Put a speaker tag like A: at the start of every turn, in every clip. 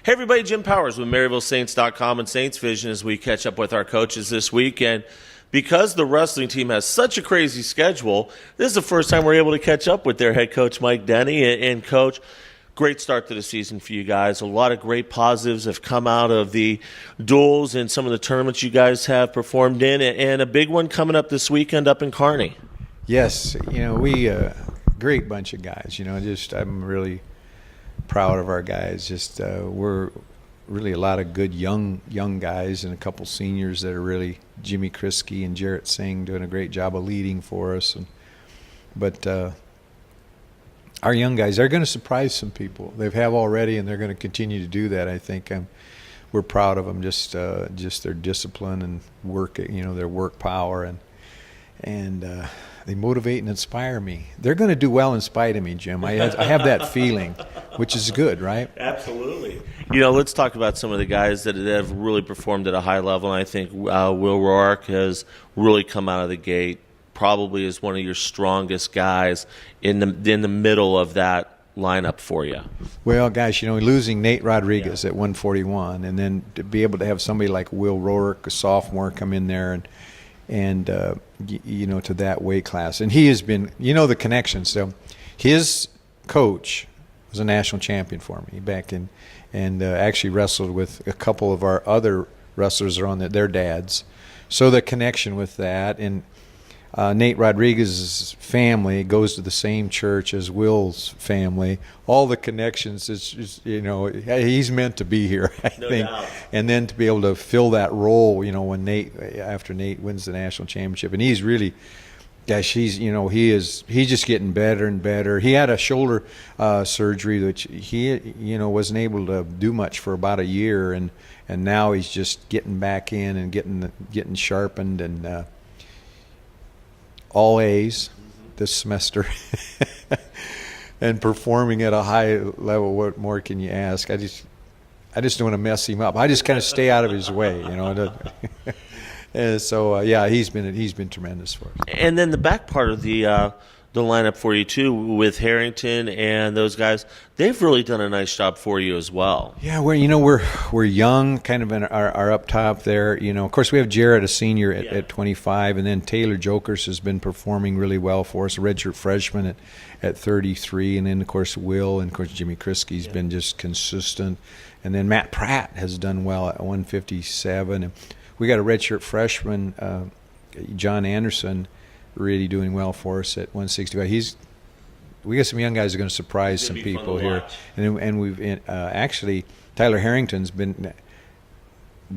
A: Hey everybody, Jim Powers with MaryvilleSaints.com and Saints Vision as we catch up with our coaches this week. And because the wrestling team has such a crazy schedule, this is the first time we're able to catch up with their head coach, Mike Denney. And Coach, great start to the season for you guys. A lot of great positives have come out of the duels and some of the tournaments you guys have performed in, and a big one coming up this weekend up in Kearney.
B: Yes, we great bunch of guys. I'm really proud of our guys. We're really a lot of good young guys and a couple seniors that are really Jimmy Kriske and Jarrett Singh doing a great job of leading for us. But our young guys, they're going to surprise some people. They have already, and they're going to continue to do that. I think we're proud of them. Just their discipline and work. Their work power and they motivate and inspire me. They're going to do well in spite of me, Jim. I have that feeling, which is good, right?
A: Absolutely. Let's talk about some of the guys that have really performed at a high level. And I think Will Rourke has really come out of the gate, probably is one of your strongest guys in the middle of that lineup for you.
B: Well, guys, losing Nate Rodriguez at 141, and then to be able to have somebody like Will Rourke, a sophomore, come in there and to that weight class. And he has been, the connection. So his coach was a national champion for me back in, and actually wrestled with a couple of our other wrestlers are on their dads. So the connection with that, and Nate Rodriguez's family goes to the same church as Will's family. All the connections, he's meant to be here, I think.
A: Doubt.
B: And then to be able to fill that role, when after Nate wins the national championship, and he's really, gosh, he's just getting better and better. He had a shoulder surgery, which he, wasn't able to do much for about a year, and now he's just getting back in and getting sharpened and. All A's this semester and performing at a high level. What more can you ask? I just don't want to mess him up. I just kind of stay out of his way, And so he's been tremendous for us.
A: And then the back part of the lineup for you too, with Harrington and those guys, they've really done a nice job for you as well.
B: Yeah, we're young, kind of in our up top there. Of course we have Jarrett, a senior at 25, and then Taylor Jokers has been performing really well for us, a redshirt freshman at 33, and then of course Will, and of course Jimmy Kriske's been just consistent, and then Matt Pratt has done well at 157, and we got a redshirt freshman, John Anderson, really doing well for us at 165. We got some young guys that are going to surprise some people here, and we've actually Tyler Harrington's been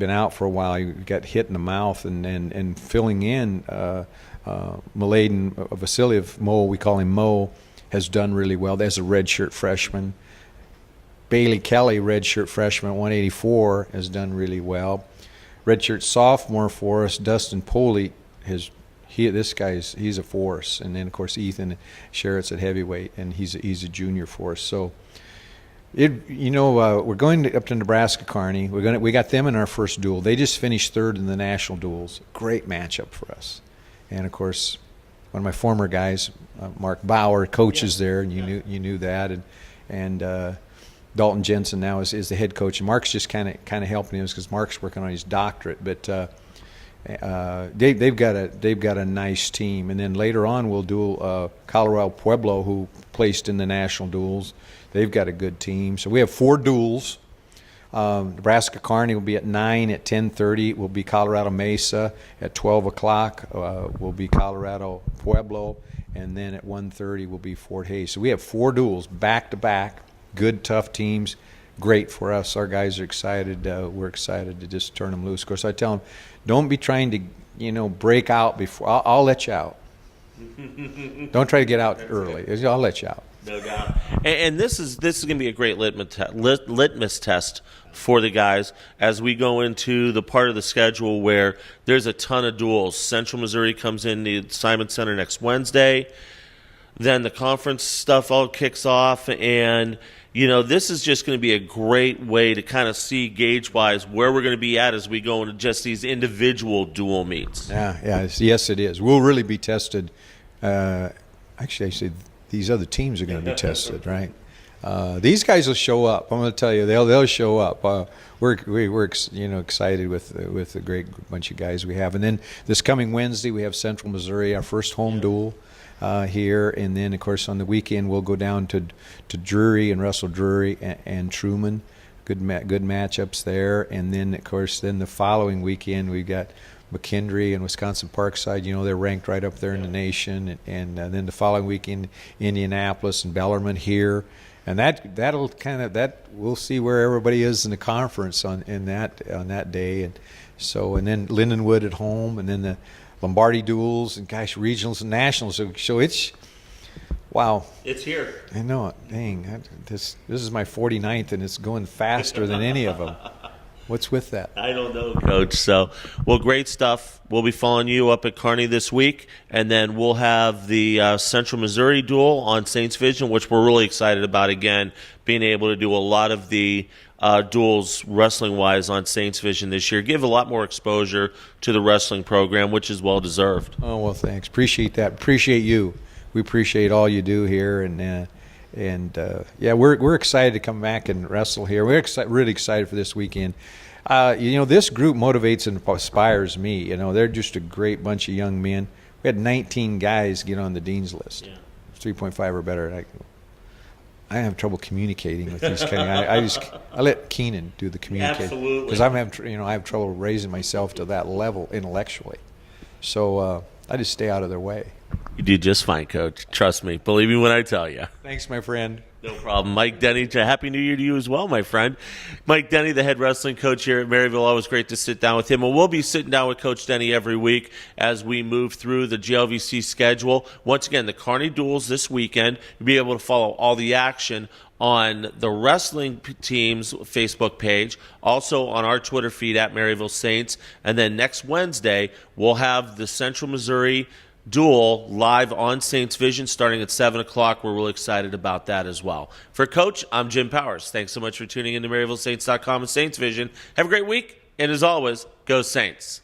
B: out for a while. He got hit in the mouth, and filling in Mladen Vasiliev, Mo, we call him Mo, has done really well. There's a redshirt freshman. Bailey Kelly, redshirt freshman at 184, has done really well. Redshirt sophomore for us, Dustin Poley, he's a force, and then of course Ethan Sherritt's at heavyweight, and he's a junior for us. So, we're going up to Nebraska Kearney. We got them in our first duel. They just finished third in the national duels. Great matchup for us, and of course, one of my former guys, Mark Bauer, coaches there, and you knew that, and Dalton Jensen now is the head coach, and Mark's just kind of helping him because Mark's working on his doctorate, but. They've got a nice team, and then later on we'll duel Colorado Pueblo, who placed in the national duels. They've got a good team, so we have 4 duels. Nebraska Kearney will be at 9. At 10:30 will be Colorado Mesa. At 12 o'clock will be Colorado Pueblo, and then at 1:30 will be Fort Hays. So we have 4 duels back to back. Good, tough teams. Great for us. Our guys are excited. We're excited to just turn them loose. Of course, I tell them, don't be trying to, break out before. I'll let you out. Don't try to get out early. I'll let you out.
A: No doubt. And this is going to be a great litmus test for the guys as we go into the part of the schedule where there's a ton of duels. Central Missouri comes in the Simon Center next Wednesday. Then the conference stuff all kicks off, and this is just going to be a great way to kind of see gauge-wise where we're going to be at as we go into just these individual dual meets.
B: Yes, it is. We'll really be tested. Actually, these other teams are going to be tested, right? These guys will show up. I'm going to tell you, they'll show up. We're excited with the great bunch of guys we have. And then this coming Wednesday we have Central Missouri, our first home duel here. And then of course on the weekend we'll go down to Drury and wrestle Drury and Truman. Good matchups there. And then of course the following weekend we got McKendree and Wisconsin Parkside. They're ranked right up there in the nation. And then the following weekend Indianapolis and Bellarmine here. And that we'll see where everybody is in the conference on that day, and then Lindenwood at home, and then the Lombardi duels, and gosh, regionals and nationals. So it's wow.
A: It's here.
B: I know it. Dang, this is my 49th, and it's going faster than any of them. What's with that?
A: I don't know, Coach. So, well, great stuff. We'll be following you up at Kearney this week, and then we'll have the Central Missouri duel on Saints Vision, which we're really excited about, again, being able to do a lot of the duels wrestling-wise on Saints Vision this year. Give a lot more exposure to the wrestling program, which is well-deserved.
B: Oh, well, thanks. Appreciate that. Appreciate you. We appreciate all you do here, and we're excited to come back and wrestle here. We're really excited for this weekend. This group motivates and inspires me. They're just a great bunch of young men. We had 19 guys get on the dean's list. Yeah. 3.5 or better. I have trouble communicating with these kind of. I let Keenan do the communicating.
A: Absolutely.
B: Because I have trouble raising myself to that level intellectually. So I just stay out of their way.
A: You do just fine, Coach. Trust me. Believe me when I tell you.
B: Thanks, my friend.
A: No problem. Mike Denney, Happy New Year to you as well, my friend. Mike Denney, the head wrestling coach here at Maryville. Always great to sit down with him. And we'll be sitting down with Coach Denney every week as we move through the GLVC schedule. Once again, the Kearney duels this weekend. You'll be able to follow all the action on the wrestling team's Facebook page, also on our Twitter feed at Maryville Saints. And then next Wednesday, we'll have the Central Missouri duel live on Saints Vision starting at 7 o'clock. We're really excited about that as well. For Coach, I'm Jim Powers. Thanks so much for tuning in to MaryvilleSaints.com and Saints Vision. Have a great week, and as always, go Saints.